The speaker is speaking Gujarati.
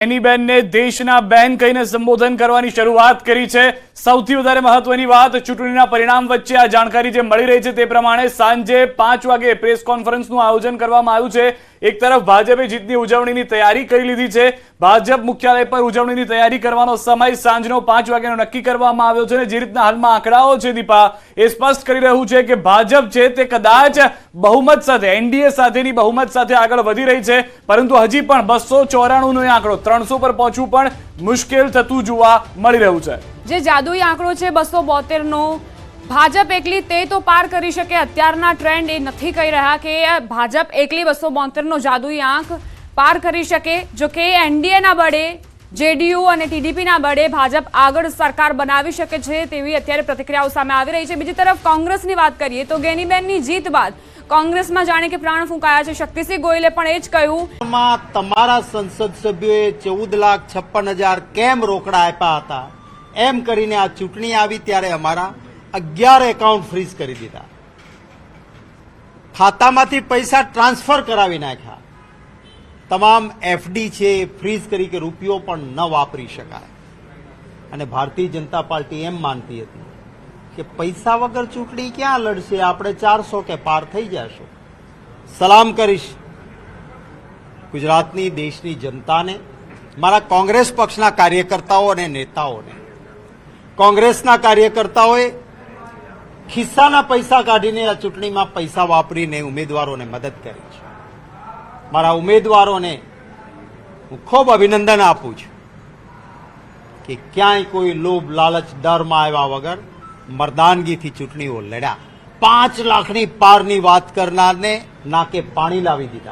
બેનને દેશના બેન કહીને સંબોધન કરવાની શરૂઆત કરી છે। સૌથી વધારે મહત્વની વાત ચૂંટણીના પરિણામ વચ્ચે આ જાણકારી જે મળી રહી છે તે પ્રમાણે સાંજે 5 વાગે પ્રેસ કોન્ફરન્સનું આયોજન કરવામાં આવ્યું છે। એક તરફ ભાજપે જીતની ઉજવણીની તૈયારી કરી લીધી છે। ભાજપ મુખ્યાલય પર ઉજવણીની તૈયારી કરવાનો સમય સાંજનો 5 વાગ્યાનો નક્કી કરવામાં આવ્યો છે। જે રીતના હાલમાં આંકડાઓ છે દીપા એ સ્પષ્ટ કરી રહ્યું છે કે ભાજપ છે તે કદાચ બહુમત સાથે એનડીએ સાથેની બહુમત સાથે આગળ વધી રહી છે, પરંતુ હજી પણ 294 નો આંકડો 300 પર પહોંચવું પણ મુશ્કેલ થતું જોવા મળી રહ્યું છે। જે જાદુઈ આંકડો છે 272 નો, ભાજપ એકલી તે તો પાર કરી શકે। અત્યારના ટ્રેન્ડ એ નથી કહી રહ્યા કે ભાજપ એકલી 272 નો જાદુઈ આંક પાર કરી શકે। જો કે એનડીએ ના બળે, જેડીયુ અને ટીડીપી ના બળે ભાજપ આગળ સરકાર બનાવી શકે છે તેવી અત્યારે પ્રતિક્રિયાઓ સામે આવી રહી છે। બીજી તરફ કોંગ્રેસની વાત કરીએ તો ગેનીબેનની જીત બાદ કોંગ્રેસમાં જાણે કે પ્રાણ ફૂંકાયા છે। શક્તિસિંહ ગોયલે પણ એ જ કહ્યું, તમારા સંસદ સભ્યોએ 14,56,000 કેમ રોકડા આપ્યા હતા એમ કરીને આ ચૂંટણી આવી ત્યારે અમારા 11 એકાઉન્ટ ફ્રીઝ કરી દીધા, ખાતામાંથી પૈસા ટ્રાન્સફર કરાવી નાખ્યા, તમામ એફડી છે ફ્રીઝ કરી કે રૂપિયો પણ ન વાપરી શકાય। અને ભારતીય જનતા પાર્ટી એમ માનતી હતી કે પૈસા વગર ચૂંટણી ક્યાં લડશે, આપણે 400 કે પાર થઈ જશું। સલામ કરીશ ગુજરાતની દેશની જનતાને, મારા કોંગ્રેસ પક્ષના કાર્યકર્તાઓ અને નેતાઓને। કોંગ્રેસના કાર્યકર્તાઓએ ખિસ્સાના પૈસા કાઢીને આ ચૂંટણીમાં પૈસા વાપરીને ઉમેદવારોને મદદ કરી છે। મારા ઉમેદવારોને હું ખૂબ અભિનંદન આપું છું કે ક્યાંય કોઈ લોભ લાલચ ડરમાં આવ્યા વગર મર્દાનગીથી ચૂંટણીઓ લડ્યા। 5 લાખની પારની વાત કરનારને નાકે પાણી લાવી દીધા।